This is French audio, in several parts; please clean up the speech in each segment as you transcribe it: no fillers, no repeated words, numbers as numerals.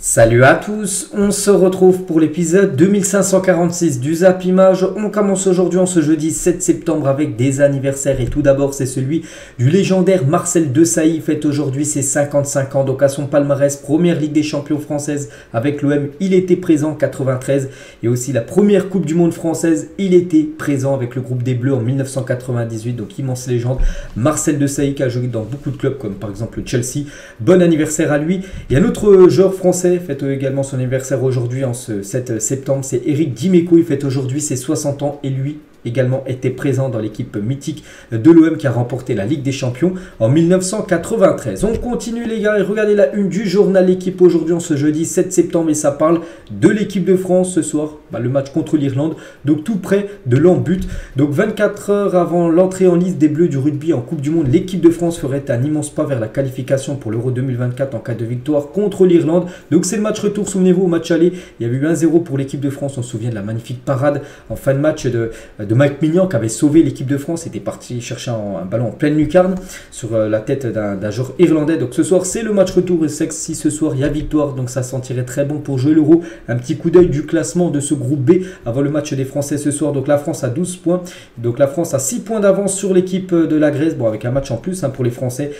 Salut à tous, on se retrouve pour l'épisode 2546 du Zap Image. On commence aujourd'hui en ce jeudi 7 septembre avec des anniversaires et tout d'abord c'est celui du légendaire Marcel Desailly, fête aujourd'hui ses 55 ans, donc à son palmarès, première Ligue des Champions française avec l'OM, il était présent en 93 et aussi la première Coupe du Monde française, il était présent avec le groupe des Bleus en 1998, donc immense légende. Marcel Desailly qui a joué dans beaucoup de clubs comme par exemple le Chelsea, bon anniversaire à lui. Et un autre joueur français fête également son anniversaire aujourd'hui en ce 7 septembre, c'est Eric Dimeco, il fête aujourd'hui ses 60 ans et lui également était présent dans l'équipe mythique de l'OM qui a remporté la Ligue des Champions en 1993. On continue les gars et regardez la une du journal L'équipe aujourd'hui en ce jeudi 7 septembre et ça parle de l'équipe de France ce soir, le match contre l'Irlande, donc tout près de l'en-but. Donc 24 heures avant l'entrée en liste des Bleus du rugby en Coupe du Monde, l'équipe de France ferait un immense pas vers la qualification pour l'Euro 2024 en cas de victoire contre l'Irlande. Donc c'est le match retour, souvenez-vous au match aller, il y avait eu 1-0 pour l'équipe de France, on se souvient de la magnifique parade en fin de match de Mike Maignan qui avait sauvé l'équipe de France, était parti chercher un ballon en pleine lucarne sur la tête d'un joueur irlandais. Donc ce soir c'est le match retour et c'est que si ce soir il y a victoire, donc ça sentirait très bon pour jouer l'Euro. Un petit coup d'œil du classement de ce groupe B avant le match des Français ce soir. Donc la France a 12 points, donc la France a 6 points d'avance sur l'équipe de la Grèce, bon avec un match en plus pour les Français.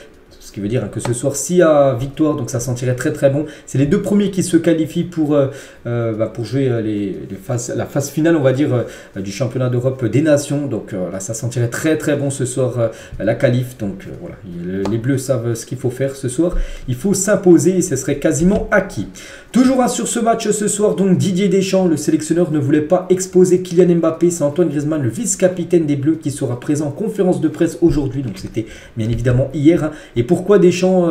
Ce qui veut dire que ce soir, s'il y a victoire, donc ça sentirait très très bon. C'est les deux premiers qui se qualifient pour jouer la phase finale, on va dire, du championnat d'Europe des Nations. Donc là, ça sentirait très très bon ce soir, la qualif. Donc voilà, les Bleus savent ce qu'il faut faire ce soir. Il faut s'imposer et ce serait quasiment acquis. Toujours sur ce match ce soir, donc Didier Deschamps, le sélectionneur, ne voulait pas exposer Kylian Mbappé. C'est Antoine Griezmann, le vice-capitaine des Bleus, qui sera présent en conférence de presse aujourd'hui. Donc c'était bien évidemment hier. Et pourquoi Deschamps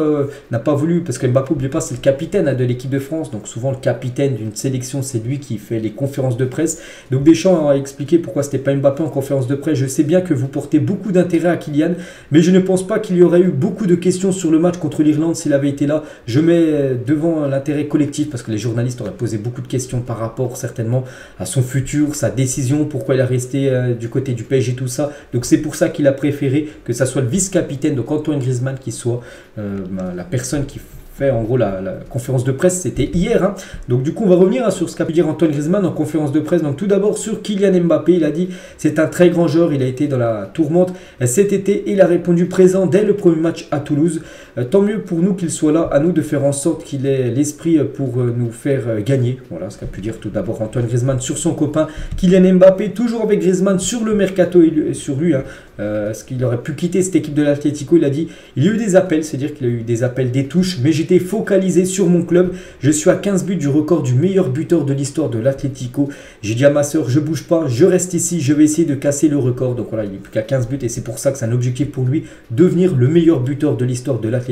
n'a pas voulu? Parce que Mbappé, n'oubliez pas, c'est le capitaine de l'équipe de France. Donc souvent le capitaine d'une sélection, c'est lui qui fait les conférences de presse. Donc Deschamps a expliqué pourquoi c'était pas Mbappé en conférence de presse. Je sais bien que vous portez beaucoup d'intérêt à Kylian, mais je ne pense pas qu'il y aurait eu beaucoup de questions sur le match contre l'Irlande s'il avait été là. Je mets devant l'intérêt collectif parce que les journalistes auraient posé beaucoup de questions par rapport certainement à son futur, sa décision, pourquoi il a resté du côté du PSG, tout ça. Donc c'est pour ça qu'il a préféré que ça soit le vice-capitaine, donc Antoine Griezmann, qui soit la personne qui fait en gros la conférence de presse. C'était hier. Donc du coup on va revenir sur ce qu'a pu dire Antoine Griezmann en conférence de presse. Donc tout d'abord sur Kylian Mbappé, il a dit c'est un très grand joueur, il a été dans la tourmente cet été et il a répondu présent dès le premier match à Toulouse. Tant mieux pour nous qu'il soit là, à nous de faire en sorte qu'il ait l'esprit pour nous faire gagner. Voilà ce qu'a pu dire tout d'abord Antoine Griezmann sur son copain Kylian Mbappé. Toujours avec Griezmann sur le mercato et sur lui, ce qu'il aurait pu quitter cette équipe de l'Atlético. Il a dit il y a eu des appels, c'est-à-dire qu'il a eu des appels, des touches, mais j'étais focalisé sur mon club. Je suis à 15 buts du record du meilleur buteur de l'histoire de l'Atlético. J'ai dit à ma soeur, je bouge pas, je reste ici, je vais essayer de casser le record. Donc voilà, il n'est plus qu'à 15 buts et c'est pour ça que c'est un objectif pour lui, devenir le meilleur buteur de l'histoire de l'Atlético.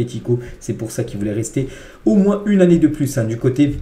C'est pour ça qu'il voulait rester au moins une année de plus du côté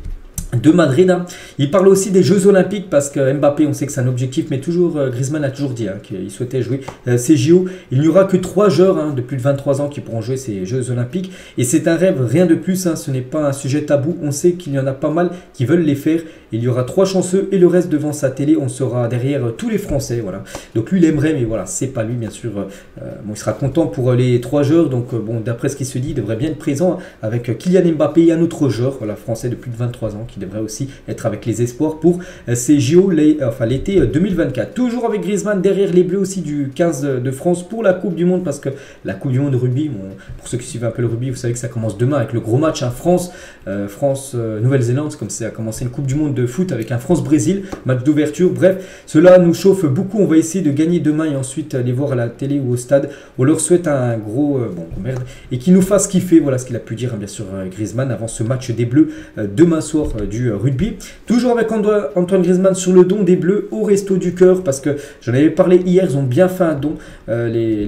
de Madrid. Il parle aussi des Jeux Olympiques parce que Mbappé, on sait que c'est un objectif, mais toujours Griezmann a toujours dit qu'il souhaitait jouer ces JO. Il n'y aura que 3 joueurs de plus de 23 ans qui pourront jouer ces Jeux Olympiques et c'est un rêve, rien de plus. Ce n'est pas un sujet tabou. On sait qu'il y en a pas mal qui veulent les faire. Il y aura 3 chanceux et le reste devant sa télé. On sera derrière tous les Français. Voilà. Donc lui, il aimerait, mais voilà, c'est pas lui, bien sûr. Il sera content pour les 3 joueurs. Donc d'après ce qui se dit, il devrait bien être présent avec Kylian Mbappé et un autre joueur, français de plus de 23 ans qui devrait aussi être avec les espoirs pour ces JO l'été 2024. Toujours avec Griezmann derrière les Bleus aussi du 15 de France pour la Coupe du Monde, parce que la Coupe du Monde de rugby, pour ceux qui suivent un peu le rugby, vous savez que ça commence demain avec le gros match France-Nouvelle-Zélande, comme ça a commencé une Coupe du Monde de foot avec un France-Brésil, match d'ouverture. Bref, cela nous chauffe beaucoup. On va essayer de gagner demain et ensuite les voir à la télé ou au stade. On leur souhaite un gros merde et qu'ils nous fassent kiffer. Voilà ce qu'il a pu dire bien sûr Griezmann avant ce match des Bleus demain soir du rugby. Toujours avec Antoine Griezmann sur le don des Bleus au Resto du Cœur, parce que j'en avais parlé hier, ils ont bien fait un don, les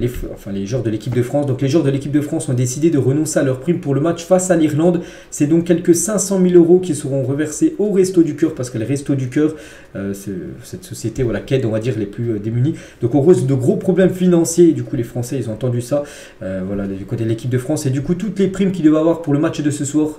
joueurs de l'équipe de France. Donc les joueurs de l'équipe de France ont décidé de renoncer à leur prime pour le match face à l'Irlande. C'est donc quelques 500 000 € qui seront reversés au Resto du Cœur, parce que le Resto du Cœur, c'est cette société qui aide, on va dire, les plus démunis. Donc on cause de gros problèmes financiers et du coup les Français ils ont entendu ça du côté de l'équipe de France, et du coup toutes les primes qu'ils devaient avoir pour le match de ce soir,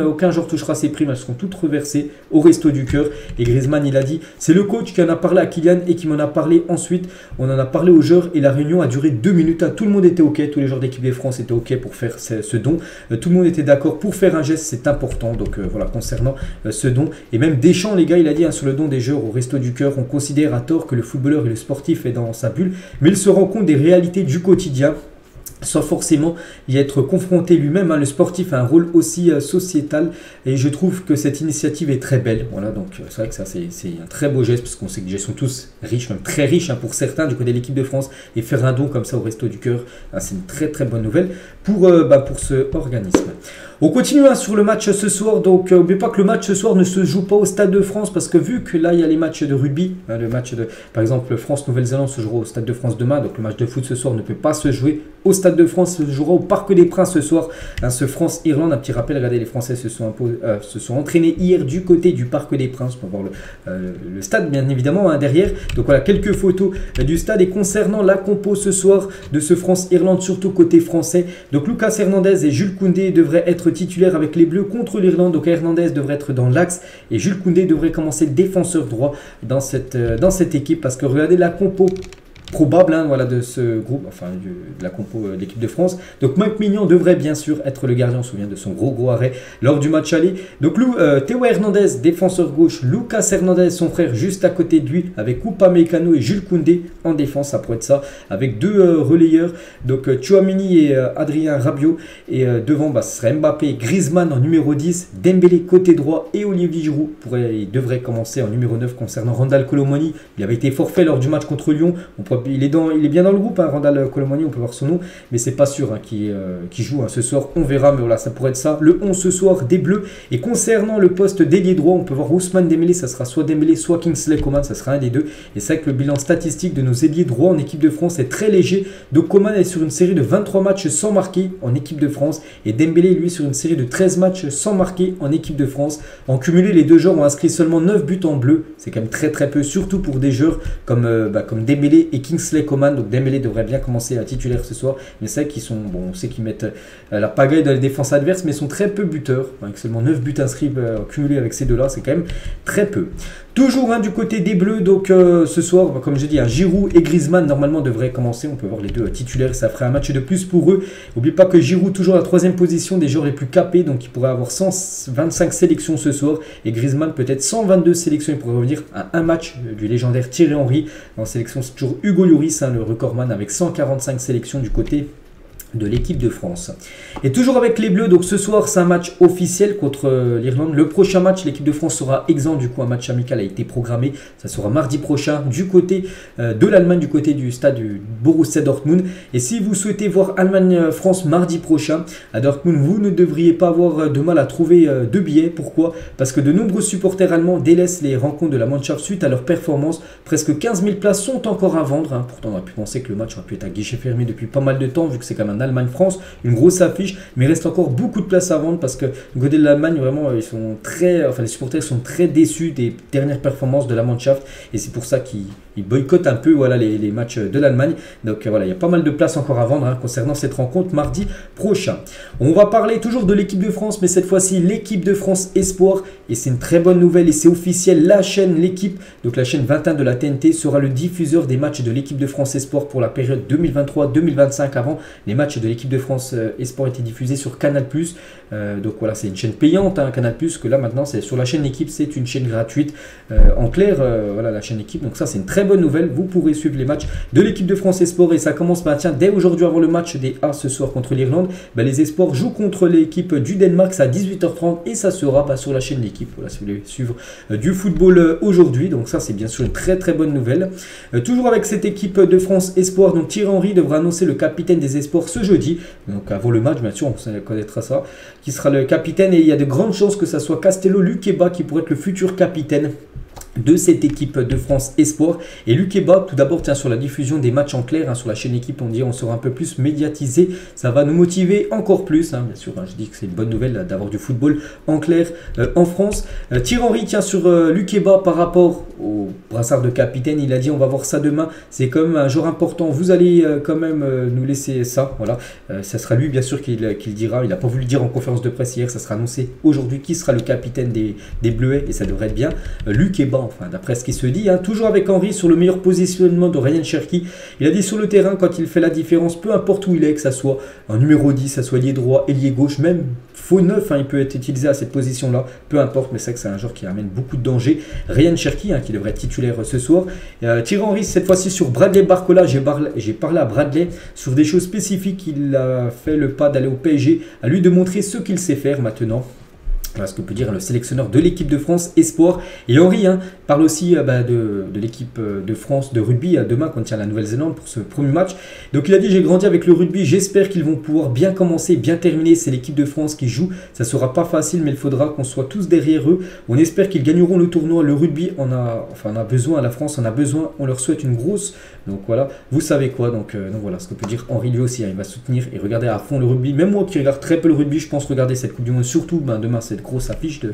aucun joueur touchera ces primes, elles seront sont toutes reversées au Resto du Cœur. Et Griezmann, il a dit, c'est le coach qui en a parlé à Kylian et qui m'en a parlé ensuite. On en a parlé aux joueurs et la réunion a duré 2 minutes. Tout le monde était OK, tous les joueurs d'équipe de France étaient OK pour faire ce don. Tout le monde était d'accord pour faire un geste, c'est important. Donc voilà, concernant ce don. Et même Deschamps, les gars, il a dit sur le don des joueurs au Resto du Cœur, on considère à tort que le footballeur et le sportif est dans sa bulle, mais il se rend compte des réalités du quotidien, sans forcément y être confronté lui-même. Le sportif a un rôle aussi sociétal et je trouve que cette initiative est très belle. Voilà, donc c'est vrai que ça c'est un très beau geste parce qu'on sait que ils sont tous riches, même très riches pour certains du côté de l'équipe de France, et faire un don comme ça au Resto du Cœur, c'est une très très bonne nouvelle pour ce organisme. On continue sur le match ce soir, donc n'oubliez pas que le match ce soir ne se joue pas au Stade de France parce que vu que là il y a les matchs de rugby, le match de par exemple France-Nouvelle-Zélande se jouera au Stade de France demain, donc le match de foot ce soir ne peut pas se jouer au Stade de France, se jouera au Parc des Princes ce soir, ce France-Irlande. Un petit rappel, regardez, les Français se sont entraînés hier du côté du Parc des Princes, on va voir le stade bien évidemment derrière, donc voilà quelques photos du stade. Et concernant la compo ce soir de ce France-Irlande, surtout côté français, donc Lucas Hernandez et Jules Koundé devraient être titulaire avec les Bleus contre l'Irlande. Donc Hernandez devrait être dans l'axe et Jules Koundé devrait commencer défenseur droit dans cette équipe, parce que regardez la compo probable voilà, de ce groupe, enfin de la compo de l'équipe de France. Donc Mike Maignan devrait bien sûr être le gardien, on se souvient de son gros arrêt lors du match aller. Donc Théo Hernandez, défenseur gauche, Lucas Hernandez, son frère, juste à côté de lui, avec Upamecano et Jules Koundé en défense. Ça pourrait être ça, avec deux relayeurs, donc Tchouaméni et Adrien Rabiot. Et devant, ce serait Mbappé et Griezmann en numéro 10, Dembélé côté droit et Olivier Giroud il devrait commencer en numéro 9. Concernant Randal Kolo Muani, il avait été forfait lors du match contre Lyon. Il est bien dans le groupe, Randal Kolo Muani, on peut voir son nom, mais c'est pas sûr qu'il joue ce soir, on verra, mais voilà, ça pourrait être ça, le 11 ce soir des Bleus. Et concernant le poste d'ailier droit, on peut voir Ousmane Dembélé, ça sera soit Dembélé, soit Kingsley Coman, ça sera un des deux. Et c'est vrai que le bilan statistique de nos ailiers droits en équipe de France est très léger. Donc Coman est sur une série de 23 matchs sans marquer en équipe de France, et Dembélé, lui, sur une série de 13 matchs sans marquer en équipe de France. En cumulé, les deux joueurs ont inscrit seulement 9 buts en bleu, c'est quand même très peu, surtout pour des joueurs comme Dembélé et Kingsley Coman. Donc Dembélé devrait bien commencer à titulaire ce soir, mais c'est qu'ils sont, on sait qu'ils mettent la pagaille dans les défenses adverses, mais ils sont très peu buteurs, avec seulement 9 buts inscrits cumulés avec ces deux-là, c'est quand même très peu. Toujours du côté des Bleus, donc ce soir, comme j'ai dit, Giroud et Griezmann normalement devraient commencer. On peut voir les deux titulaires, ça ferait un match de plus pour eux. N'oubliez pas que Giroud toujours à la 3e position des joueurs les plus capés, donc il pourrait avoir 125 sélections ce soir, et Griezmann peut-être 122 sélections. Il pourrait revenir à un match du légendaire Thierry Henry. En sélection, c'est toujours Hugo Lloris, le recordman, avec 145 sélections du côté de l'équipe de France. Et toujours avec les Bleus, donc ce soir c'est un match officiel contre l'Irlande. Le prochain match, l'équipe de France sera exempt, du coup un match amical a été programmé, ça sera mardi prochain du côté de l'Allemagne, du côté du stade du Borussia Dortmund. Et si vous souhaitez voir Allemagne-France mardi prochain à Dortmund, vous ne devriez pas avoir de mal à trouver de billets. Pourquoi? Parce que de nombreux supporters allemands délaissent les rencontres de la Mannschaft suite à leur performance. Presque 15 000 places sont encore à vendre, pourtant on aurait pu penser que le match aurait pu être à guichet fermé depuis pas mal de temps, vu que c'est quand même Allemagne-France, une grosse affiche, mais il reste encore beaucoup de place à vendre parce que du côté de l'Allemagne, vraiment, les supporters sont très déçus des dernières performances de la Mannschaft, et c'est pour ça qu'ils boycottent un peu les matchs de l'Allemagne. Donc voilà, il y a pas mal de place encore à vendre concernant cette rencontre mardi prochain. On va parler toujours de l'équipe de France, mais cette fois-ci l'équipe de France Espoir, et c'est une très bonne nouvelle et c'est officiel, la chaîne L'équipe, donc la chaîne 21 de la TNT, sera le diffuseur des matchs de l'équipe de France Espoir pour la période 2023-2025. Avant, les matchs de l'équipe de France Espoir étaient diffusés sur Canal+. Donc voilà, c'est une chaîne payante, Canal+, que là maintenant c'est sur la chaîne L'équipe, c'est une chaîne gratuite. En clair, voilà la chaîne L'équipe, donc ça c'est une très bonne nouvelle, vous pourrez suivre les matchs de l'équipe de France Espoir, et ça commence dès aujourd'hui avant le match des A ce soir contre l'Irlande. Les Espoirs jouent contre l'équipe du Danemark, c'est à 18h30 et ça sera sur la chaîne L'équipe. Voilà, si vous voulez suivre du football aujourd'hui, donc ça c'est bien sûr une très bonne nouvelle. Toujours avec cette équipe de France Espoir, donc Thierry Henry devra annoncer le capitaine des Espoirs ce jeudi, donc avant le match bien sûr, on connaîtra ça, qui sera le capitaine, et il y a de grandes chances que ça soit Castello Luqueba qui pourrait être le futur capitaine de cette équipe de France Espoir. Et Luc Ebba, tout d'abord, tiens, sur la diffusion des matchs en clair, sur la chaîne équipe, on sera un peu plus médiatisé, ça va nous motiver encore plus, bien sûr, je dis que c'est une bonne nouvelle d'avoir du football en clair en France. Thierry Henry, tiens, sur Luc Ebba par rapport au brassard de capitaine, il a dit on va voir ça demain, c'est quand même un jour important, vous allez quand même nous laisser ça, voilà, ça sera lui bien sûr qui le dira, il n'a pas voulu le dire en conférence de presse hier, ça sera annoncé aujourd'hui qui sera le capitaine des Bleuets et ça devrait être bien, Luc Ebba. Enfin, d'après ce qui se dit, toujours avec Henry sur le meilleur positionnement de Ryan Cherki. Il a dit sur le terrain, quand il fait la différence, peu importe où il est, que ça soit un numéro 10, que ça soit ailier droit, ailier gauche, même faux neuf, il peut être utilisé à cette position-là, peu importe, mais c'est que c'est un joueur qui amène beaucoup de danger. Ryan Cherki, qui devrait être titulaire ce soir. Thierry Henry, cette fois-ci sur Bradley Barcola, j'ai parlé à Bradley sur des choses spécifiques. Il a fait le pas d'aller au PSG, à lui de montrer ce qu'il sait faire maintenant. Voilà ce que peut dire le sélectionneur de l'équipe de France Espoir. Et Henry parle aussi de l'équipe de France de rugby demain contre la Nouvelle-Zélande pour ce premier match. Donc il a dit j'ai grandi avec le rugby, j'espère qu'ils vont pouvoir bien commencer, bien terminer. C'est l'équipe de France qui joue, ça sera pas facile mais il faudra qu'on soit tous derrière eux. On espère qu'ils gagneront le tournoi. Le rugby on a besoin, la France en a besoin, on leur souhaite une grosse. Donc voilà, vous savez quoi, donc voilà ce que peut dire Henry lui aussi, il va soutenir et regarder à fond le rugby. Même moi qui regarde très peu le rugby, je pense regarder cette Coupe du Monde, surtout demain cette grosse affiche de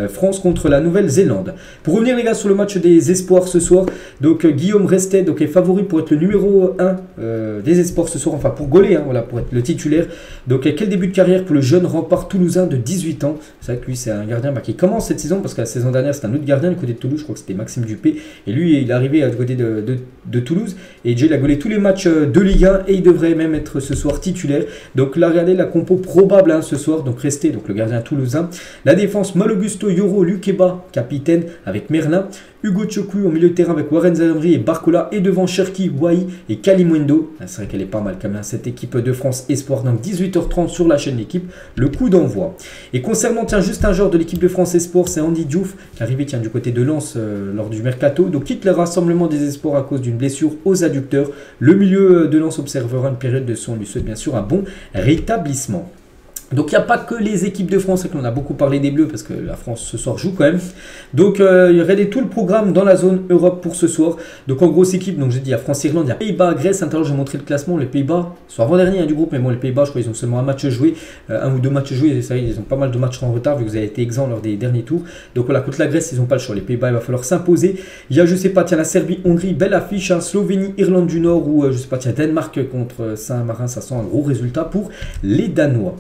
France contre la Nouvelle-Zélande. Pour revenir les gars sur le match des espoirs ce soir, donc Guillaume Restet est favori pour être le numéro 1 des espoirs ce soir, enfin pour Gauler, voilà, pour être le titulaire. Donc quel début de carrière pour le jeune rempart toulousain de 18 ans. C'est vrai que lui c'est un gardien qui commence cette saison parce que la saison dernière c'était un autre gardien du côté de Toulouse, je crois que c'était Maxime Dupé, et lui il est arrivé du côté de Toulouse. Et déjà il a gaulé tous les matchs de Ligue 1 et il devrait même être ce soir titulaire. Donc là regardez la compo probable ce soir, donc Resté, donc le gardien toulousain. La défense Mal Augusto, Yoro, Luc Ebba, capitaine avec Merlin. Hugo Tchokou au milieu de terrain avec Warren Zaïre et Barcola. Et devant Cherki, Wai et Kalimundo. C'est vrai qu'elle est pas mal quand même cette équipe de France Espoir. Donc 18h30 sur la chaîne L'équipe, le coup d'envoi. Et concernant juste un joueur de l'équipe de France Espoir, c'est Andy Diouf qui est arrivé du côté de Lens lors du mercato. Donc quitte le rassemblement des espoirs à cause d'une blessure aux adducteurs. Le milieu de Lens observera une période de soins. On lui souhaite bien sûr un bon rétablissement. Donc il n'y a pas que les équipes de France, on a beaucoup parlé des Bleus parce que la France ce soir joue quand même. Donc il y aurait tout le programme dans la zone Europe pour ce soir. Donc en grosse équipe, donc j'ai dit il y a France-Irlande, il y a Pays-Bas, Grèce. Tout à l'heure j'ai montré le classement, les Pays-Bas sont avant-dernier du groupe, mais bon les Pays-Bas je crois qu'ils ont seulement un match joué, un ou deux matchs joués, ça, ils ont pas mal de matchs en retard vu que vous avez été exempts lors des derniers tours. Donc voilà, contre la Grèce ils n'ont pas le choix, les Pays-Bas il va falloir s'imposer. Il y a je sais pas, tiens la Serbie, Hongrie, belle affiche, Slovénie, Irlande du Nord ou je sais pas, tiens Danemark contre Saint-Marin, ça sent un gros résultat pour les Danois.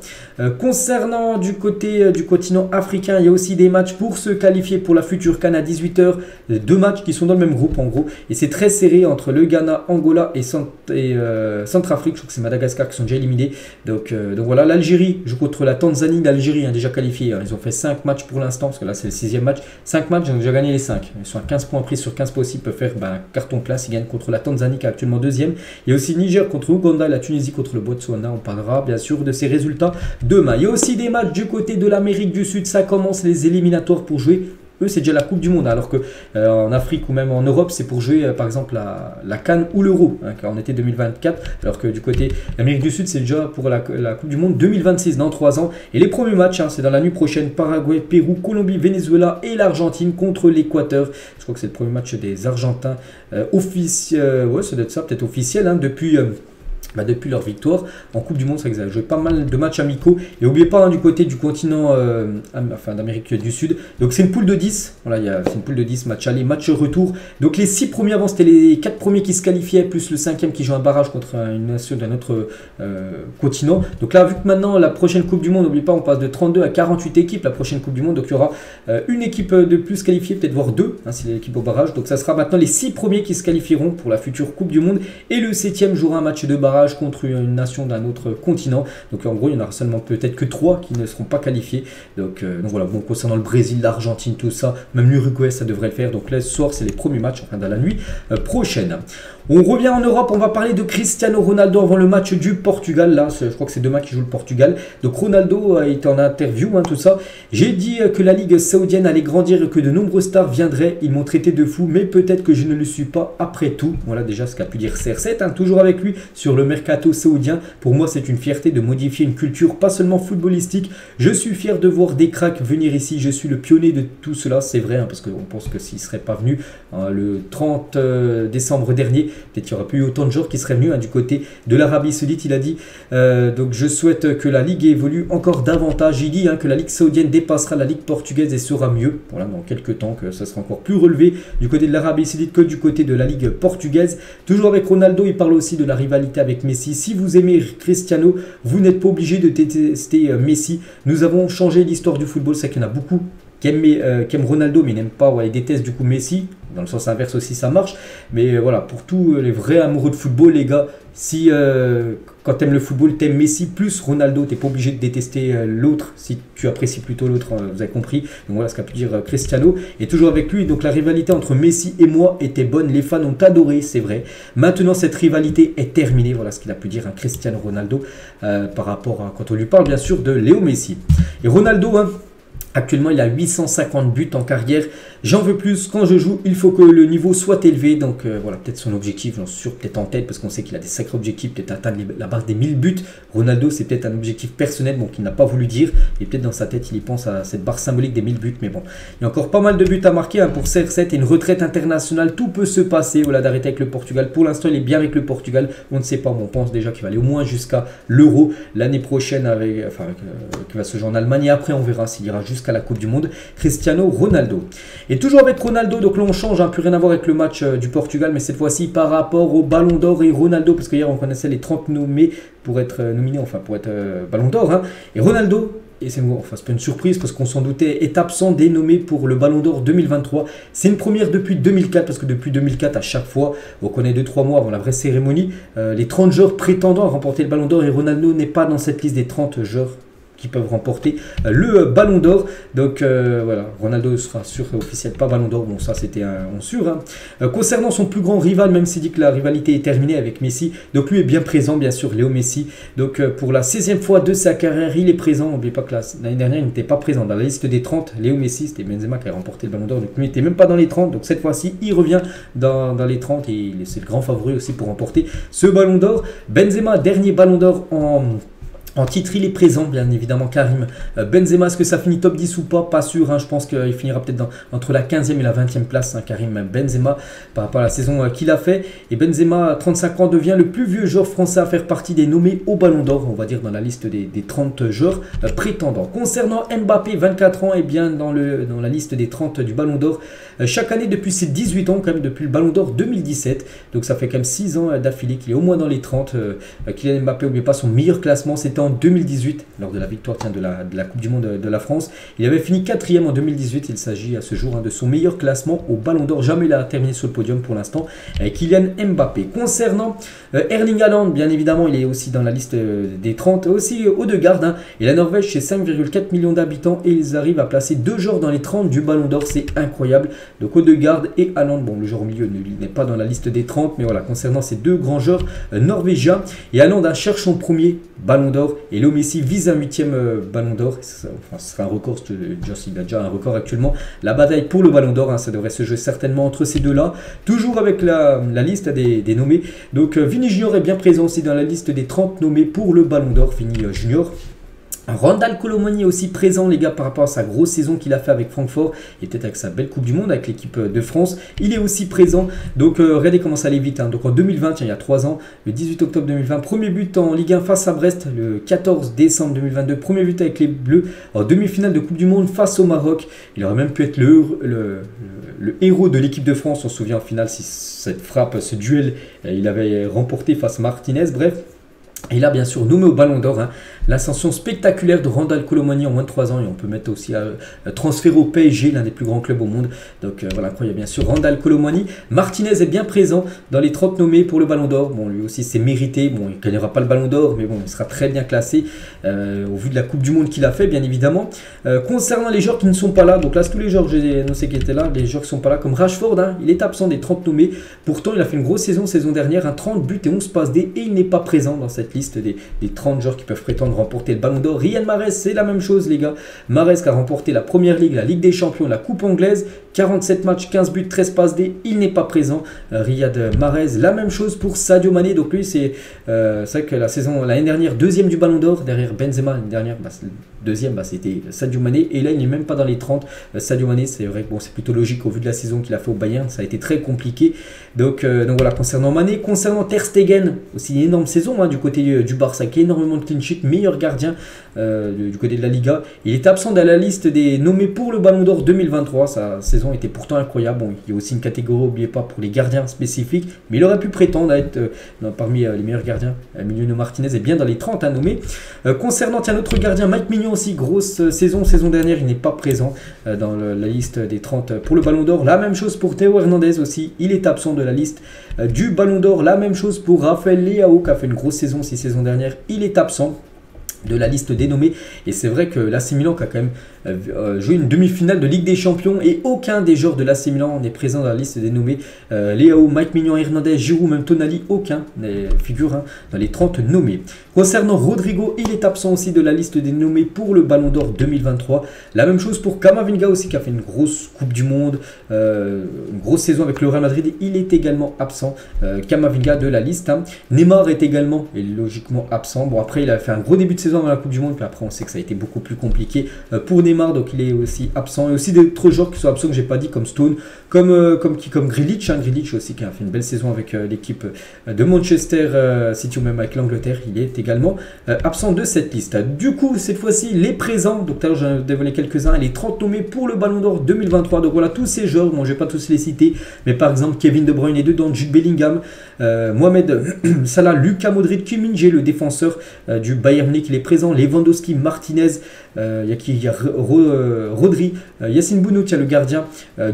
Concernant du côté du continent africain, il y a aussi des matchs pour se qualifier pour la future CAN à 18h. Deux matchs qui sont dans le même groupe en gros. Et c'est très serré entre le Ghana, Angola et Centrafrique. Je crois que c'est Madagascar qui sont déjà éliminés. Donc voilà, l'Algérie joue contre la Tanzanie. L'Algérie a déjà qualifié. Ils ont fait 5 matchs pour l'instant, parce que là c'est le 6e match. 5 matchs, ils ont déjà gagné les 5. Ils sont à 15 points pris sur 15 possibles. Ils peuvent faire un carton plein s'ils gagnent contre la Tanzanie qui est actuellement 2e. Il y a aussi Niger contre Ouganda, la Tunisie contre le Botswana. On parlera bien sûr de ces résultats demain. Il y a aussi des matchs du côté de l'Amérique du Sud, ça commence les éliminatoires pour jouer. Eux, c'est déjà la Coupe du Monde, alors que en Afrique ou même en Europe, c'est pour jouer par exemple la CAN ou l'Euro, en été 2024, alors que du côté de l'Amérique du Sud, c'est déjà pour la Coupe du Monde 2026, dans 3 ans. Et les premiers matchs, c'est dans la nuit prochaine, Paraguay, Pérou, Colombie, Venezuela et l'Argentine contre l'Équateur. Je crois que c'est le premier match des Argentins officiel, ouais, ça doit être ça, peut-être officiel, depuis leur victoire en Coupe du Monde. C'est vrai qu'ils avaient joué pas mal de matchs amicaux. Et n'oubliez pas du côté du continent d'Amérique du Sud. Donc c'est une poule de 10. Voilà, c'est une poule de 10, match aller, match retour. Donc les 6 premiers avant, c'était les 4 premiers qui se qualifiaient, plus le 5e qui joue un barrage contre une nation d'un autre continent. Donc là, vu que maintenant la prochaine Coupe du Monde, n'oubliez pas, on passe de 32 à 48 équipes la prochaine Coupe du Monde. Donc il y aura une équipe de plus qualifiée, peut-être voire 2, si l'équipe au barrage. Donc ça sera maintenant les 6 premiers qui se qualifieront pour la future Coupe du Monde. Et le 7e jouera un match de barrage contre une nation d'un autre continent. Donc en gros, il y en aura seulement peut-être que 3 qui ne seront pas qualifiés. Donc voilà, bon, concernant le Brésil, l'Argentine, tout ça, même l'Uruguay, ça devrait le faire. Donc là, ce soir, c'est les premiers matchs, dans la nuit prochaine. On revient en Europe, on va parler de Cristiano Ronaldo avant le match du Portugal. Là, je crois que c'est demain qu'il joue le Portugal. Donc Ronaldo est en interview, tout ça. J'ai dit que la Ligue saoudienne allait grandir et que de nombreux stars viendraient. Ils m'ont traité de fou, mais peut-être que je ne le suis pas après tout. Voilà déjà ce qu'a pu dire CR7, toujours avec lui sur le mercato saoudien. Pour moi, c'est une fierté de modifier une culture, pas seulement footballistique. Je suis fier de voir des cracks venir ici. Je suis le pionnier de tout cela. C'est vrai, hein, parce qu'on pense que s'il ne serait pas venu le 30 décembre dernier, peut-être qu'il n'y aurait plus eu autant de joueurs qui seraient venus du côté de l'Arabie Saoudite. Il a dit, donc je souhaite que la Ligue évolue encore davantage. Il dit que la Ligue saoudienne dépassera la Ligue portugaise et sera mieux. Voilà, dans quelques temps, que ça sera encore plus relevé du côté de l'Arabie Saoudite que du côté de la Ligue portugaise. Toujours avec Ronaldo, il parle aussi de la rivalité avec Messi. Si vous aimez Cristiano, vous n'êtes pas obligé de détester Messi. Nous avons changé l'histoire du football. C'est qu'il y en a beaucoup qui aiment Ronaldo, mais n'aiment pas, ils détestent du coup Messi. Dans le sens inverse aussi, ça marche. Mais voilà, pour tous les vrais amoureux de football, les gars, si quand tu aimes le football, tu aimes Messi plus Ronaldo, tu n'es pas obligé de détester l'autre si tu apprécies plutôt l'autre, vous avez compris. Donc voilà ce qu'a pu dire Cristiano. Et toujours avec lui, donc la rivalité entre Messi et moi était bonne, les fans ont adoré, c'est vrai. Maintenant, cette rivalité est terminée. Voilà ce qu'il a pu dire Cristiano Ronaldo par rapport à quand on lui parle bien sûr de Léo Messi. Et Ronaldo, actuellement, il a 850 buts en carrière. J'en veux plus. Quand je joue, il faut que le niveau soit élevé. Donc voilà, peut-être son objectif, j'en suis sûr, peut-être en tête, parce qu'on sait qu'il a des sacrés objectifs, peut-être atteindre la barre des 1000 buts. Ronaldo, c'est peut-être un objectif personnel, bon, qu'il n'a pas voulu dire. Et peut-être dans sa tête, il y pense à cette barre symbolique des 1000 buts. Mais bon, il y a encore pas mal de buts à marquer pour CR7 et une retraite internationale. Tout peut se passer. Voilà, d'arrêter avec le Portugal. Pour l'instant, il est bien avec le Portugal. On ne sait pas, mais on pense déjà qu'il va aller au moins jusqu'à l'Euro l'année prochaine, qui va se jouer en Allemagne. Et après, on verra s'il ira jusqu'à la Coupe du Monde. Cristiano Ronaldo. Et toujours avec Ronaldo, donc là on change, plus rien à voir avec le match du Portugal, mais cette fois-ci par rapport au Ballon d'Or et Ronaldo, parce qu'hier on connaissait les 30 nommés pour être nominés, pour être Ballon d'Or. Et Ronaldo, et c'est pas une surprise parce qu'on s'en doutait, est absent des nommés pour le Ballon d'Or 2023. C'est une première depuis 2004, parce que depuis 2004, à chaque fois, on connaît 2-3 mois avant la vraie cérémonie, les 30 joueurs prétendant à remporter le Ballon d'Or, et Ronaldo n'est pas dans cette liste des 30 joueurs qui peuvent remporter le Ballon d'Or. Donc voilà, Ronaldo sera sûr officiel pas Ballon d'Or. Bon, ça c'était sûr. Concernant son plus grand rival, même s'il dit que la rivalité est terminée avec Messi, donc lui est bien présent, bien sûr, Léo Messi. Donc pour la 16e fois de sa carrière, il est présent. N'oubliez pas que l'année dernière, il n'était pas présent dans la liste des 30. Léo Messi, c'était Benzema qui a remporté le Ballon d'Or. Donc lui n'était même pas dans les 30. Donc cette fois-ci, il revient dans les 30 et c'est le grand favori aussi pour remporter ce Ballon d'Or. Benzema, dernier Ballon d'Or en titre, il est présent, bien évidemment, Karim Benzema. Est-ce que ça finit top 10 ou pas? Pas sûr. Je pense qu'il finira peut-être entre la 15e et la 20e place, Karim Benzema, par rapport à la saison qu'il a fait. Et Benzema, à 35 ans, devient le plus vieux joueur français à faire partie des nommés au Ballon d'Or, on va dire dans la liste des 30 joueurs prétendants. Concernant Mbappé, 24 ans, et bien dans la liste des 30 du Ballon d'Or. Chaque année, depuis ses 18 ans, quand même, depuis le Ballon d'Or 2017. Donc ça fait quand même 6 ans d'affilée qu'il est au moins dans les 30. Kylian Mbappé, n'oubliez pas son meilleur classement, c'était en 2018, lors de la victoire de la Coupe du Monde de la France. Il avait fini 4e en 2018. Il s'agit à ce jour de son meilleur classement au Ballon d'Or. Jamais il a terminé sur le podium pour l'instant. Kylian Mbappé. Concernant Erling Haaland, bien évidemment, il est aussi dans la liste des 30. Aussi Odegaard. Et la Norvège, c'est 5,4 millions d'habitants et ils arrivent à placer 2 joueurs dans les 30 du Ballon d'Or. C'est incroyable. Donc Odegaard et Haaland. Bon, le joueur au milieu n'est pas dans la liste des 30, mais voilà, concernant ces deux grands joueurs norvégiens. Et Haaland cherche son premier Ballon d'Or. Et Léo Messi vise un 8e Ballon d'Or. Ce sera un record. Il a déjà un record actuellement. La bataille pour le Ballon d'Or, ça devrait se jouer certainement entre ces deux-là. Toujours avec la liste des nommés. Donc Vini Junior est bien présent aussi dans la liste des 30 nommés pour le Ballon d'Or. Vini Junior. Randal Colomoni est aussi présent, les gars, par rapport à sa grosse saison qu'il a fait avec Francfort et peut-être avec sa belle Coupe du Monde avec l'équipe de France. Il est aussi présent. Donc regardez comment ça allait vite. Donc en 2020, il y a 3 ans, le 18 octobre 2020, premier but en Ligue 1 face à Brest. Le 14 décembre 2022, premier but avec les Bleus en demi-finale de Coupe du Monde face au Maroc. Il aurait même pu être le héros de l'équipe de France. On se souvient en finale si cette frappe, ce duel, il avait remporté face à Martinez. Bref. Et là, bien sûr, nommé au Ballon d'Or, l'ascension spectaculaire de Randal Colomoni en moins de 3 ans. Et on peut mettre aussi transfert au PSG, l'un des plus grands clubs au monde. Donc voilà, incroyable, bien sûr, Randal Colomoni. Martinez est bien présent dans les 30 nommés pour le Ballon d'Or. Bon, lui aussi, c'est mérité. Bon, il ne gagnera pas le Ballon d'Or, mais bon, il sera très bien classé au vu de la Coupe du Monde qu'il a fait, bien évidemment. Concernant les joueurs qui ne sont pas là, donc là, c'est tous les joueurs que j'ai annoncé qui étaient là, les joueurs qui ne sont pas là, comme Rashford, il est absent des 30 nommés. Pourtant, il a fait une grosse saison dernière, 30 buts et 11 passes D, et il n'est pas présent dans cette liste des 30 joueurs qui peuvent prétendre remporter le Ballon d'Or. Riyad Mahrez, c'est la même chose les gars. Mahrez qui a remporté la Première Ligue, la Ligue des Champions, la Coupe anglaise, 47 matchs, 15 buts, 13 passes D, il n'est pas présent. Riyad Mahrez, la même chose pour Sadio Mané. Donc lui, c'est vrai que l'année dernière, deuxième du Ballon d'Or, derrière Benzema. L'année dernière, deuxième, c'était Sadio Mané. Et là, il n'est même pas dans les 30. Sadio Mané, c'est vrai que bon, c'est plutôt logique au vu de la saison qu'il a fait au Bayern. Ça a été très compliqué. Donc voilà, concernant Mané. Concernant Ter Stegen, aussi une énorme saison du côté du Barça, qui a énormément de clean sheet, meilleur gardien du côté de la Liga. Il est absent de la liste des nommés pour le Ballon d'Or 2023. Sa saison était pourtant incroyable. Bon, il y a aussi une catégorie, n'oubliez pas, pour les gardiens spécifiques, mais il aurait pu prétendre à être parmi les meilleurs gardiens. Emiliano Martinez est bien dans les 30 à nommer. Concernant notre gardien Mike Maignan aussi, grosse saison dernière, il n'est pas présent dans la liste des 30 pour le Ballon d'Or. La même chose pour Théo Hernandez aussi, il est absent de la liste du Ballon d'Or. La même chose pour Raphaël Leao qui a fait une grosse saison saison dernière, il est absent de la liste des nommés. Et c'est vrai que l'AC Milan qui a quand même joué une demi-finale de Ligue des Champions et aucun des joueurs de l'AC Milan n'est présent dans la liste des nommés. Leao, Mike Maignan, Hernandez, Giroud, même Tonali, aucun ne figure dans les 30 nommés. Concernant Rodrigo, il est absent aussi de la liste des nommés pour le Ballon d'Or 2023. La même chose pour Camavinga aussi qui a fait une grosse Coupe du Monde, une grosse saison avec le Real Madrid. Il est également absent, Camavinga de la liste. Neymar est également et logiquement absent. Bon, après il a fait un gros début de saison dans la Coupe du Monde, puis après on sait que ça a été beaucoup plus compliqué pour Neymar, donc il est aussi absent. Et aussi d'autres joueurs qui sont absents que j'ai pas dit, comme Stone, comme Grealish, Grealish aussi qui a fait une belle saison avec l'équipe de Manchester City ou même avec l'Angleterre. Il est également absent de cette liste. Du coup, cette fois-ci, les présents, donc tout à l'heure j'en ai dévoilé quelques-uns, les 30 nommés pour le Ballon d'Or 2023. Donc voilà, tous ces joueurs, bon je vais pas tous les citer, mais par exemple Kevin De Bruyne est dedans, Jude Bellingham, Mohamed Salah, Luka Modric, Kim Min-jae, le défenseur du Bayern Munich, il est présent, Lewandowski, Martinez, il y a Rodri, Yassine Bounout, il y a le gardien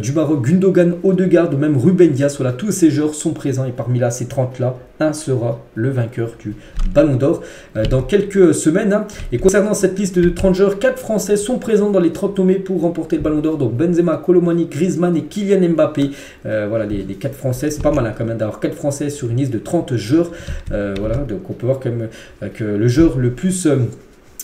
du Maroc, Gundogan, Odegaard ou même Ruben Dias. Voilà, tous ces joueurs sont présents et parmi ces 30-là, un sera le vainqueur du Ballon d'Or dans quelques semaines. Et concernant cette liste de 30 joueurs, 4 Français sont présents dans les 30 nommés pour remporter le Ballon d'Or. Donc Benzema, Kolo Muani, Griezmann et Kylian Mbappé. Voilà les 4 Français. C'est pas mal quand même d'avoir 4 Français sur une liste de 30 joueurs. Voilà, donc on peut voir quand même que le joueur le plus...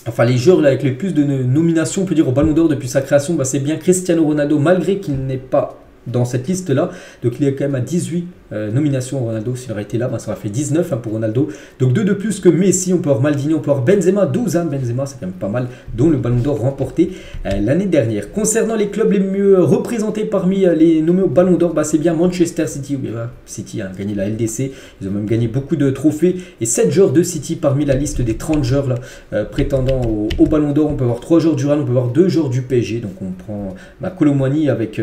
Enfin, les joueurs là, avec le plus de nominations, on peut dire, au Ballon d'Or depuis sa création, c'est bien Cristiano Ronaldo, malgré qu'il n'est pas dans cette liste-là. Donc, il est quand même à 18 nominations. Ronaldo, s'il aurait été là, ça aurait fait 19 pour Ronaldo. Donc, 2 de plus que Messi. On peut avoir Maldini, on peut avoir Benzema, 12. Benzema, c'est quand même pas mal, dont le Ballon d'Or remporté l'année dernière. Concernant les clubs les mieux représentés parmi les nommés au Ballon d'Or, c'est bien Manchester City. City a gagné la LDC. Ils ont même gagné beaucoup de trophées. Et 7 joueurs de City parmi la liste des 30 joueurs là, prétendant au Ballon d'Or. On peut avoir 3 joueurs du Real, on peut avoir 2 joueurs du PSG. Donc, on prend Kolo Muani avec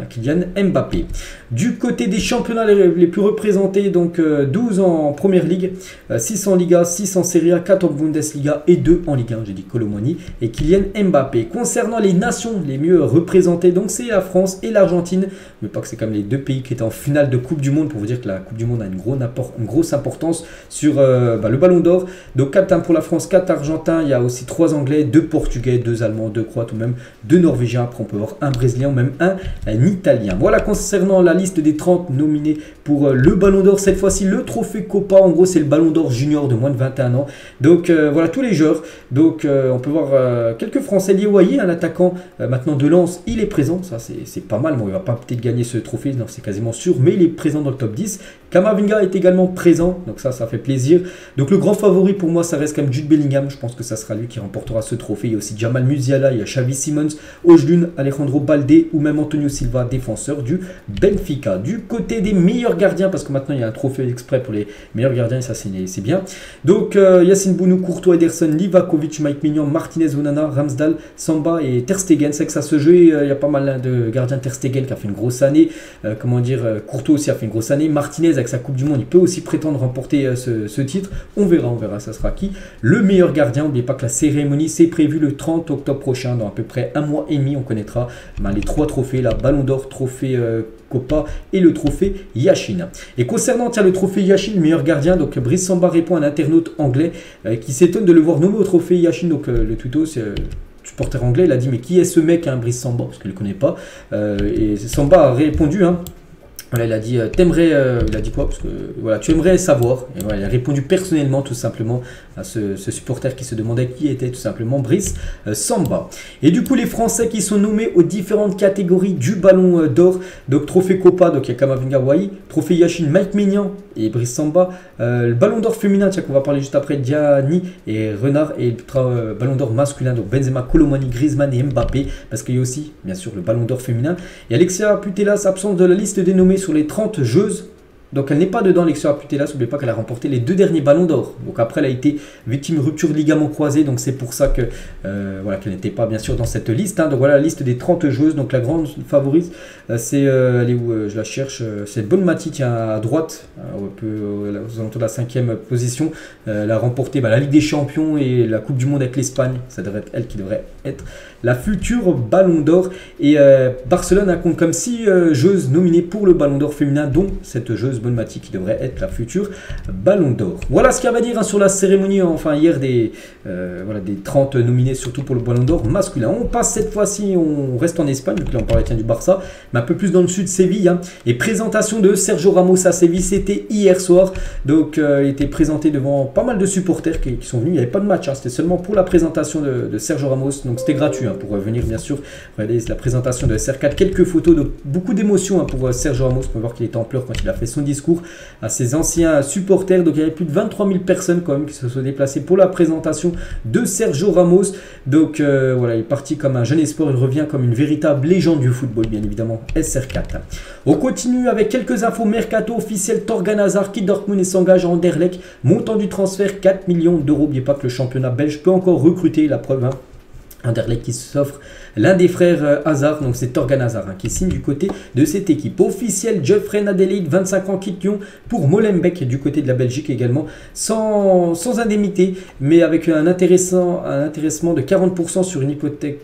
Kylian Mbappé. Du côté des championnats les plus représentés, donc 12 en Première Ligue, 6 en Liga, 6 en Serie A, 4 en Bundesliga et 2 en Ligue 1. J'ai dit Kolo Muani et Kylian Mbappé. Concernant les nations les mieux représentées, donc c'est la France et l'Argentine. Mais pas que c'est comme les deux pays qui étaient en finale de Coupe du Monde, pour vous dire que la Coupe du Monde a une grosse importance sur le Ballon d'Or. Donc 4 pour la France, 4 Argentins, il y a aussi 3 Anglais, 2 Portugais, 2 Allemands, 2 Croates ou même 2 Norvégiens. Après on peut voir un Brésilien ou même un Italien. Voilà concernant la liste des 30 nominés pour le Ballon d'Or. Cette fois-ci le trophée Copa, en gros c'est le Ballon d'Or junior de moins de 21 ans. Donc voilà tous les joueurs. Donc on peut voir quelques Français. Lié un attaquant maintenant de Lens, il est présent, ça c'est pas mal. Bon, il va pas peut-être gagner ce trophée, non, c'est quasiment sûr, mais il est présent dans le top 10. Camavinga est également présent, donc ça fait plaisir. Donc le grand favori pour moi, ça reste quand même Jude Bellingham. Je pense que ça sera lui qui remportera ce trophée. Il y a aussi Jamal Musiala, il y a Xavi Simons, Ojdun, Alejandro Balde ou même Antonio Silva, défenseur du Benfica. Du côté des meilleurs gardiens, parce que maintenant il y a un trophée exprès pour les meilleurs gardiens et ça c'est bien. Donc Yassine Bounou, Courtois, Ederson, Livakovic, Mike Maignan, Martinez, Onana, Ramsdale, Samba et Ter Stegen. C'est que ça se joue, il y a pas mal de gardiens. Ter Stegen qui a fait une grosse année, Courtois aussi a fait une grosse année, Martinez avec sa Coupe du Monde, il peut aussi prétendre remporter ce titre. On verra ça sera qui le meilleur gardien. N'oubliez pas que la cérémonie c'est prévu le 30 octobre prochain, dans à peu près un mois et demi. On connaîtra les 3 trophées, la Ballon d'Or, trophée Copa et le trophée Yashin. Et concernant le trophée Yashin, meilleur gardien, donc Brice Samba répond à un internaute anglais qui s'étonne de le voir nommé au trophée Yashin. Donc le tuto c'est supporter anglais, il a dit mais qui est ce mec, Brice Samba, parce qu'il ne le connaît pas. Et Samba a répondu Voilà, il a dit, il a dit quoi? Parce que voilà, tu aimerais savoir. Et voilà, il a répondu personnellement, tout simplement, à ce supporter qui se demandait qui était tout simplement Brice Samba. Et du coup, les Français qui sont nommés aux différentes catégories du Ballon d'Or, donc Trophée Copa, donc il y a Kamavinga Wai, Trophée Yashin, Mike Maignan et Brice Samba. Le Ballon d'Or féminin, tiens, qu'on va parler juste après, Diani et Renard. Et le Ballon d'Or masculin, donc Benzema, Colomani, Griezmann et Mbappé. Parce qu'il y a aussi, bien sûr, le Ballon d'Or féminin. Et Alexia Putellas, absente de la liste des nommés sur les 30 joueuses. Donc elle n'est pas dedans, Alexia Putellas. N'oubliez pas qu'elle a remporté les 2 derniers ballons d'or. Donc après elle a été victime de rupture de ligament croisé. Donc c'est pour ça que voilà, qu'elle n'était pas bien sûr dans cette liste. Hein. Donc voilà la liste des 30 joueuses. Donc la grande favorite, c'est elle est où je la cherche. C'est Bonmati, tiens, à droite, un peu aux alentours de la 5e position. Elle a remporté la Ligue des Champions et la Coupe du Monde avec l'Espagne. Ça devrait être elle qui devrait être la future Ballon d'Or. Et Barcelone compte comme 6 joueuses nominées pour le Ballon d'Or féminin, dont cette joueuse Bonmati qui devrait être la future Ballon d'Or. Voilà ce qu'il y a à dire sur la cérémonie, enfin hier voilà, des 30 nominés, surtout pour le Ballon d'Or masculin. On passe cette fois-ci, on reste en Espagne, donc là on parlait du Barça, mais un peu plus dans le sud, Séville. Hein. Et présentation de Sergio Ramos à Séville, c'était hier soir. Donc il était présenté devant pas mal de supporters qui sont venus. Il n'y avait pas de match, hein. C'était seulement pour la présentation de Sergio Ramos. Donc c'était gratuit hein, pour venir bien sûr. Regardez la présentation de SR4, quelques photos de beaucoup d'émotions hein, pour Sergio Ramos. On peut voir qu'il était en pleurs quand il a fait son discours à ses anciens supporters. Donc il y avait plus de 23 000 personnes quand même qui se sont déplacées pour la présentation de Sergio Ramos. Donc voilà, il est parti comme un jeune espoir, il revient comme une véritable légende du football, bien évidemment, SR4. On continue avec quelques infos mercato officielles. Torgan Hazard quitte Dortmund et s'engage à Anderlecht. Montant du transfert 4 millions d'euros. N'oubliez pas que le championnat belge peut encore recruter, la preuve. Hein. Anderlecht qui s'offre l'un des frères Hazard, donc c'est Torgan Hazard hein, qui signe du côté de cette équipe. Officiel, Geoffrey Nadeleï, 25 ans, quitte Lyon pour Molenbeek du côté de la Belgique également, sans indemnité, mais avec un intéressement de 40% sur une hypothèque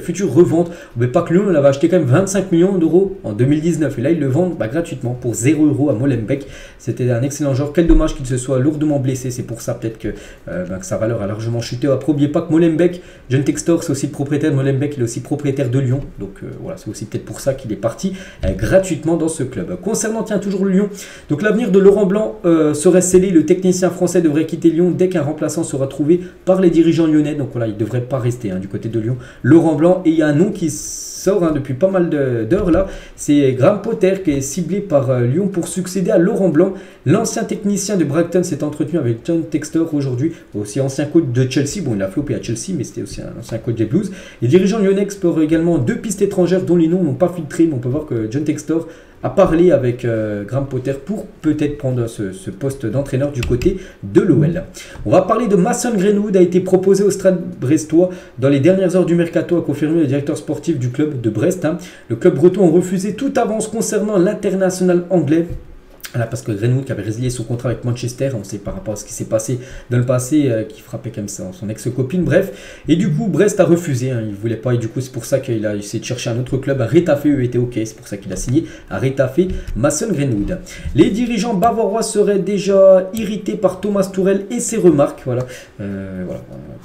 future revente. Mais pas que Lyon l'avait acheté quand même 25 millions d'euros en 2019 et là ils le vendent gratuitement pour 0 € à Molenbeek. C'était un excellent joueur. Quel dommage qu'il se soit lourdement blessé, c'est pour ça peut-être que sa valeur a largement chuté. Après n'oubliez pas que Molenbeek, John Textor c'est aussi le propriétaire de Molenbeek, il est aussi propriétaire de Lyon, donc voilà, c'est aussi peut-être pour ça qu'il est parti gratuitement dans ce club. Concernant toujours le Lyon, donc l'avenir de Laurent Blanc serait scellé. Le technicien français devrait quitter Lyon dès qu'un remplaçant sera trouvé par les dirigeants lyonnais, donc voilà, il ne devrait pas rester hein, du côté de Lyon. Laurent Blanc, et il y a un nom qui sort hein, depuis pas mal d'heures là, c'est Graham Potter qui est ciblé par Lyon pour succéder à Laurent Blanc. L'ancien technicien de Brighton s'est entretenu avec John Textor aujourd'hui, aussi ancien coach de Chelsea. Bon, il a flopé à Chelsea, mais c'était aussi un ancien coach des Blues. Les dirigeants lyonnais explorent également 2 pistes étrangères dont les noms n'ont pas filtré, mais on peut voir que John Textor a parlé avec Graham Potter pour peut-être prendre ce poste d'entraîneur du côté de l'OL. On va parler de Mason Greenwood, a été proposé au Stade brestois dans les dernières heures du mercato, a confirmé le directeur sportif du club de Brest. Hein. Le club breton a refusé toute avance concernant l'international anglais. Voilà, parce que Greenwood qui avait résilié son contrat avec Manchester, on sait par rapport à ce qui s'est passé dans le passé, qui frappait comme ça son ex-copine, bref. Et du coup, Brest a refusé, hein, il ne voulait pas, et du coup, c'est pour ça qu'il a essayé de chercher un autre club. Retafe, eux, était OK, c'est pour ça qu'il a signé à Retafe, Mason Greenwood. Les dirigeants bavarois seraient déjà irrités par Thomas Tuchel et ses remarques, voilà,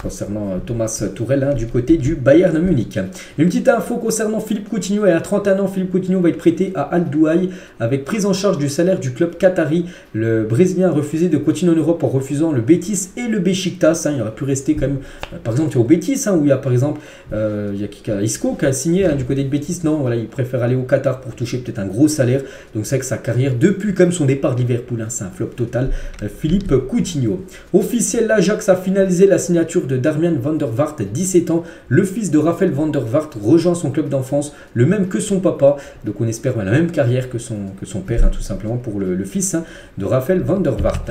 concernant Thomas Tuchel, hein, du côté du Bayern Munich. Une petite info concernant Philippe Coutinho, et à 31 ans, Philippe Coutinho va être prêté à Al Douaï avec prise en charge du salaire du club qatari. Le Brésilien a refusé de continuer en Europe en refusant le Betis et le Beşiktaş. Hein, il aurait pu rester quand même, par exemple, au Betis, hein, où il y a par exemple il y a Isco qui a signé hein, du côté de Betis. Non, voilà, il préfère aller au Qatar pour toucher peut-être un gros salaire. Donc c'est vrai que sa carrière, depuis comme son départ de Liverpool, hein, c'est un flop total. Philippe Coutinho. Officiel, l'Ajax a finalisé la signature de Darmian van der Vaart, 17 ans. Le fils de Raphaël van der Vaart rejoint son club d'enfance, le même que son papa. Donc on espère la même carrière que son père, hein, tout simplement pour le fils hein, de Raphaël van der Vaart.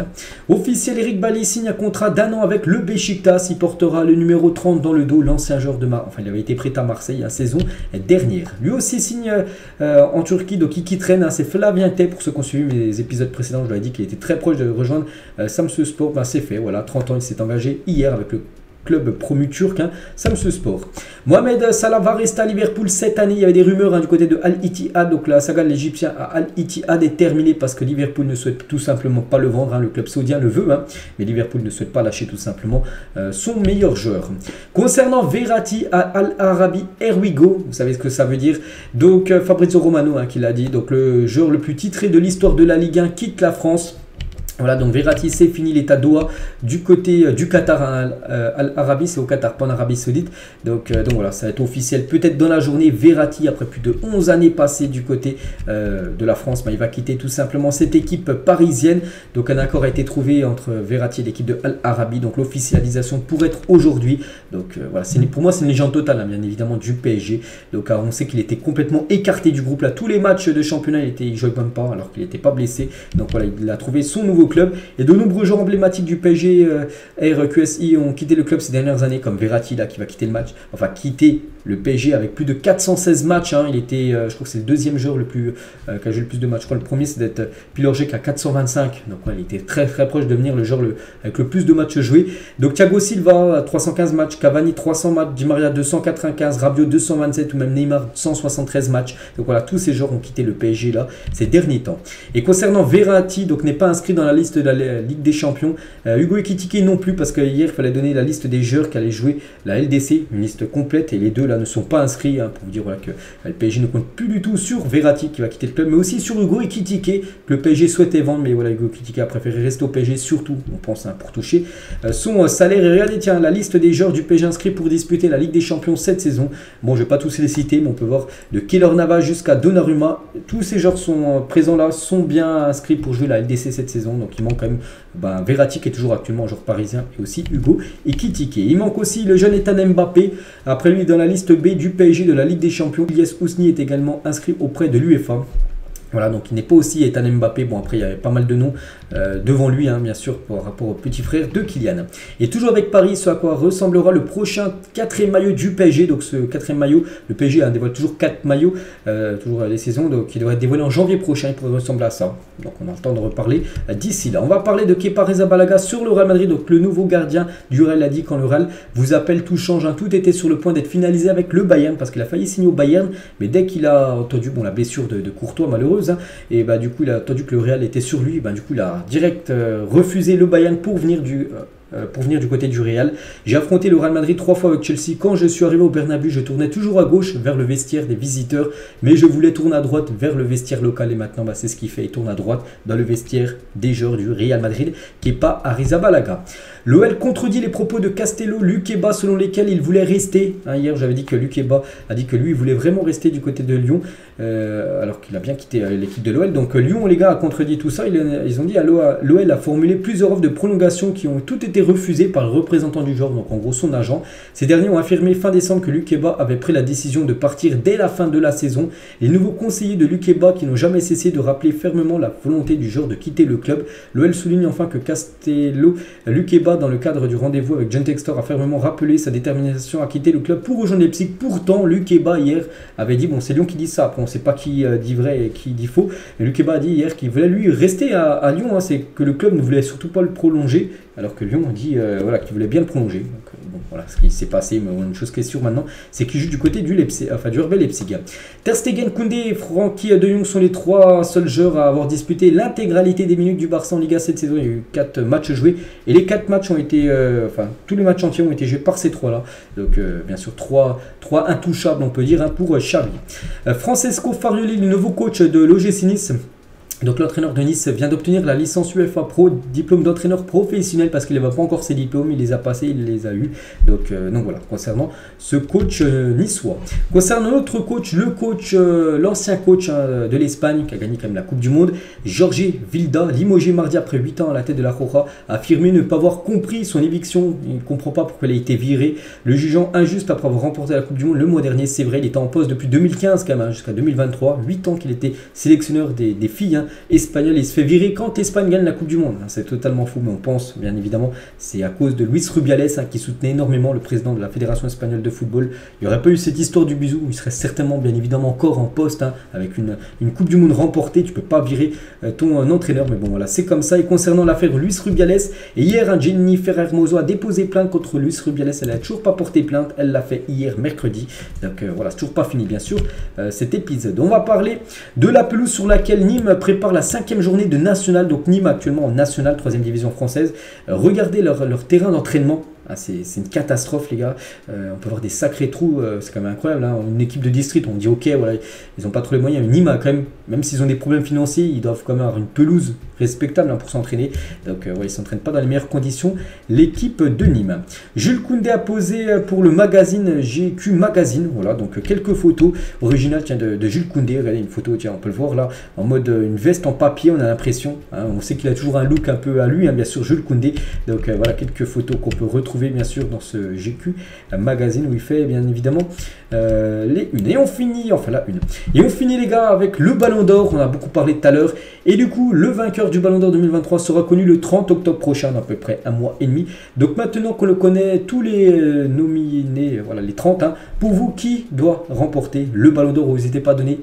Officiel, Eric Bailly signe un contrat d'1 an avec le Beşiktaş. Il portera le numéro 30 dans le dos. L'ancien joueur de enfin il avait été prêté à Marseille la saison dernière. Lui aussi signe en Turquie, donc il quitte hein, c'est Flavien Tay. Pour ceux qui ont suivi mes épisodes précédents, je lui ai dit qu'il était très proche de rejoindre Samsunspor. Ben, c'est fait, voilà, 30 ans, il s'est engagé hier avec le club promu turc, hein, Samsunspor. Mohamed Salah va rester à Liverpool cette année. Il y avait des rumeurs hein, du côté de Al-Ittihad. Donc la saga de l'Égyptien à Al-Ittihad est terminée parce que Liverpool ne souhaite tout simplement pas le vendre. Hein. Le club saoudien le veut, hein, mais Liverpool ne souhaite pas lâcher tout simplement son meilleur joueur. Concernant Verratti à Al-Arabi, here we go. Vous savez ce que ça veut dire. Donc Fabrizio Romano hein, qui l'a dit. Donc le joueur le plus titré de l'histoire de la Ligue 1 quitte la France. Voilà, donc Verratti, c'est fini l'état Doha du côté du Qatar, hein, Al-Arabi, c'est au Qatar, pas en Arabie Saoudite. Donc voilà, ça va être officiel. Peut-être dans la journée, Verratti, après plus de 11 années passées du côté de la France, il va quitter tout simplement cette équipe parisienne. Donc un accord a été trouvé entre Verratti et l'équipe de Al-Arabi. Donc l'officialisation pourrait être aujourd'hui. Donc voilà, pour moi, c'est une légende totale, hein, bien évidemment, du PSG. Donc on sait qu'il était complètement écarté du groupe. Là, tous les matchs de championnat, il ne jouait même pas, alors qu'il n'était pas blessé. Donc voilà, il a trouvé son nouveau club et de nombreux joueurs emblématiques du PSG RQSI ont quitté le club ces dernières années comme Verratti là qui va quitter le match, enfin quitter le PSG avec plus de 416 matchs, hein. Il était, je crois que c'est le deuxième joueur le plus qui a joué le plus de matchs. Je crois le premier c'est d'être Pilorget qui a 425, donc ouais, il était très proche de devenir le joueur avec le plus de matchs joués. Donc Thiago Silva 315 matchs, Cavani 300 matchs, Di Maria 295, Rabiot 227 ou même Neymar 173 matchs. Donc voilà, tous ces joueurs ont quitté le PSG là ces derniers temps. Et concernant Verratti, donc n'est pas inscrit dans la liste de la Ligue des Champions. Hugo Ekitike non plus parce que hier il fallait donner la liste des joueurs qui allaient jouer la LDC, une liste complète et les deux là ne sont pas inscrits hein, pour vous dire voilà, que le PSG ne compte plus du tout sur Verratti qui va quitter le club, mais aussi sur Hugo Ekitike que le PSG souhaitait vendre, mais voilà, Hugo Ekitike a préféré rester au PSG surtout, on pense, hein, pour toucher son salaire. Et regardez, tiens, la liste des joueurs du PSG inscrits pour disputer la Ligue des Champions cette saison. Bon, je ne vais pas tous les citer, mais on peut voir de Keylor Navas jusqu'à Donnarumma, tous ces joueurs sont présents là, sont bien inscrits pour jouer la LDC cette saison, donc il manque quand même Verratti qui est toujours actuellement un joueur parisien et aussi Hugo Ekitike. Il manque aussi le jeune Ethan Mbappé. Après lui, dans la liste B du PSG de la Ligue des Champions, Ilyes Ousni est également inscrit auprès de l'UEFA. Voilà, donc il n'est pas aussi Ethan Mbappé. Bon, après, il y avait pas mal de noms devant lui, hein, bien sûr, par rapport au petit frère de Kylian. Et toujours avec Paris, ce à quoi ressemblera le prochain 4e maillot du PSG. Donc, ce 4e maillot, le PSG hein, dévoile toujours 4 maillots, toujours les saisons. Donc, il devrait être dévoilé en janvier prochain. Il pourrait ressembler à ça. Donc, on a le temps de reparler d'ici là. On va parler de Kepa Arrizabalaga sur le Real Madrid. Donc, le nouveau gardien du Real a dit quand le Real vous appelle, tout change. Hein, tout était sur le point d'être finalisé avec le Bayern parce qu'il a failli signer au Bayern. Mais dès qu'il a entendu la blessure de Courtois, malheureuse, hein, et bah du coup il a entendu que le Real était sur lui, bah, du coup il a direct refusé le Bayern pour venir du côté du Real. J'ai affronté le Real Madrid 3 fois avec Chelsea. Quand je suis arrivé au Bernabeu, je tournais toujours à gauche vers le vestiaire des visiteurs, mais je voulais tourner à droite vers le vestiaire local. Et maintenant, bah, c'est ce qu'il fait. Il tourne à droite dans le vestiaire des joueurs du Real Madrid, Kepa Arrizabalaga. L'OL contredit les propos de Castello, Lukeba, selon lesquels il voulait rester. Hein, hier, j'avais dit que Lukeba a dit que lui, il voulait vraiment rester du côté de Lyon, alors qu'il a bien quitté l'équipe de l'OL. Donc Lyon, les gars, a contredit tout ça. Ils ont dit l'OL a formulé plusieurs offres de prolongation qui ont toutes été refusées par le représentant du joueur, donc en gros son agent. Ces derniers ont affirmé fin décembre que Lukeba avait pris la décision de partir dès la fin de la saison. Les nouveaux conseillers de Lukeba qui n'ont jamais cessé de rappeler fermement la volonté du joueur de quitter le club. L'OL souligne enfin que Castello, Lukeba, dans le cadre du rendez-vous avec John Textor, a fermement rappelé sa détermination à quitter le club pour rejoindre Leipzig. Pourtant, Lukeba hier avait dit, bon c'est Lyon qui dit ça, après on ne sait pas qui dit vrai et qui dit faux, mais Lukeba a dit hier qu'il voulait lui rester à Lyon, hein, c'est que le club ne voulait surtout pas le prolonger, alors que Lyon a dit voilà, qu'il voulait bien le prolonger. Donc, bon, voilà ce qui s'est passé, mais une chose qui est sûre maintenant, c'est qu'il joue du côté du RB Leipzig. Ter Stegen, Koundé et Frenkie de Jong sont les 3 seuls joueurs à avoir disputé l'intégralité des minutes du Barça en Liga cette saison. Il y a eu 4 matchs joués et les 4 matchs ont été, tous les matchs entiers ont été joués par ces 3-là. Donc bien sûr 3 intouchables on peut dire, hein, pour Xavi. Francesco Farioli, le nouveau coach de l'OGC Nice. Donc l'entraîneur de Nice vient d'obtenir la licence UEFA Pro, diplôme d'entraîneur professionnel, parce qu'il n'avait pas encore ses diplômes, il les a passés, il les a eus. Donc voilà, concernant ce coach niçois. Concernant l'autre coach, l'ancien coach de l'Espagne, qui a gagné quand même la Coupe du Monde, Jorge Vilda, limogé mardi après 8 ans à la tête de la Roja, a affirmé ne pas avoir compris son éviction. Il ne comprend pas pourquoi il a été viré, le jugeant injuste après avoir remporté la Coupe du Monde le mois dernier. C'est vrai, il était en poste depuis 2015 quand même, hein, jusqu'à 2023, 8 ans qu'il était sélectionneur des filles, hein, espagnol. Il se fait virer quand l'Espagne gagne la Coupe du Monde. C'est totalement fou, mais on pense bien évidemment c'est à cause de Luis Rubiales qui soutenait énormément le président de la Fédération espagnole de football. Il n'y aurait pas eu cette histoire du bisou, il serait certainement bien évidemment encore en poste avec une Coupe du Monde remportée. Tu peux pas virer ton entraîneur, mais bon voilà, c'est comme ça. Et concernant l'affaire Luis Rubiales, et hier Jennifer Hermoso a déposé plainte contre Luis Rubiales. Elle n'a toujours pas porté plainte, elle l'a fait hier mercredi. Donc voilà, c'est toujours pas fini bien sûr cet épisode. On va parler de la pelouse sur laquelle Nîmes prépare la 5e journée de National. Donc Nîmes actuellement en National, 3e division française. Regardez leur terrain d'entraînement. Ah, c'est une catastrophe les gars, on peut voir des sacrés trous, c'est quand même incroyable, hein. Une équipe de district, on dit ok, voilà, ils n'ont pas trop les moyens, mais Nîmes a quand même s'ils ont des problèmes financiers, ils doivent quand même avoir une pelouse respectable pour s'entraîner, donc ouais, ils ne s'entraînent pas dans les meilleures conditions, l'équipe de Nîmes. Jules Koundé a posé pour le magazine GQ Magazine, voilà, donc quelques photos originales de Jules Koundé. Regardez une photo, tiens, on peut le voir là, en mode une veste en papier, on a l'impression, hein, on sait qu'il a toujours un look un peu à lui, hein, bien sûr Jules Koundé, donc voilà quelques photos qu'on peut retrouver bien sûr dans ce GQ Magazine où il fait bien évidemment les unes. Et on finit, enfin la une. Et on finit les gars avec le Ballon d'Or, on a beaucoup parlé tout à l'heure. Et du coup, le vainqueur du Ballon d'Or 2023 sera connu le 30 octobre prochain, dans à peu près un mois et demi. Donc maintenant qu'on le connaît, tous les nominés, voilà les 30, hein, pour vous, qui doit remporter le Ballon d'Or? N'hésitez pas à donner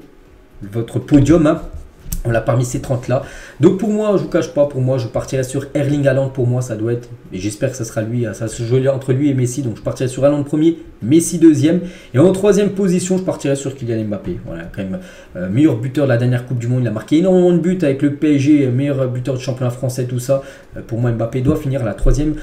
votre podium, hein. On l'a parmi ces 30 là. Donc pour moi, je ne vous cache pas, pour moi, je partirai sur Erling Haaland. Pour moi, ça doit être, et j'espère que ça sera lui, ça se joue entre lui et Messi. Donc je partirai sur Haaland premier, Messi deuxième. Et en 3e position, je partirai sur Kylian Mbappé. Voilà, quand même, meilleur buteur de la dernière Coupe du Monde. Il a marqué énormément de buts avec le PSG, meilleur buteur du championnat français, tout ça. Pour moi, Mbappé doit finir à la 3e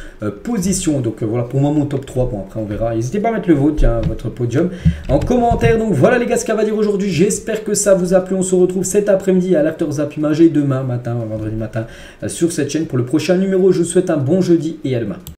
position. Donc voilà, pour moi, mon top 3. Bon, après, on verra. N'hésitez pas à mettre le vôtre, tiens, votre podium en commentaire. Donc voilà les gars, ce qu'on va dire aujourd'hui. J'espère que ça vous a plu. On se retrouve cet après-midi à l'After Zap Image et demain matin, vendredi matin, sur cette chaîne pour le prochain numéro. Je vous souhaite un bon jeudi et à demain.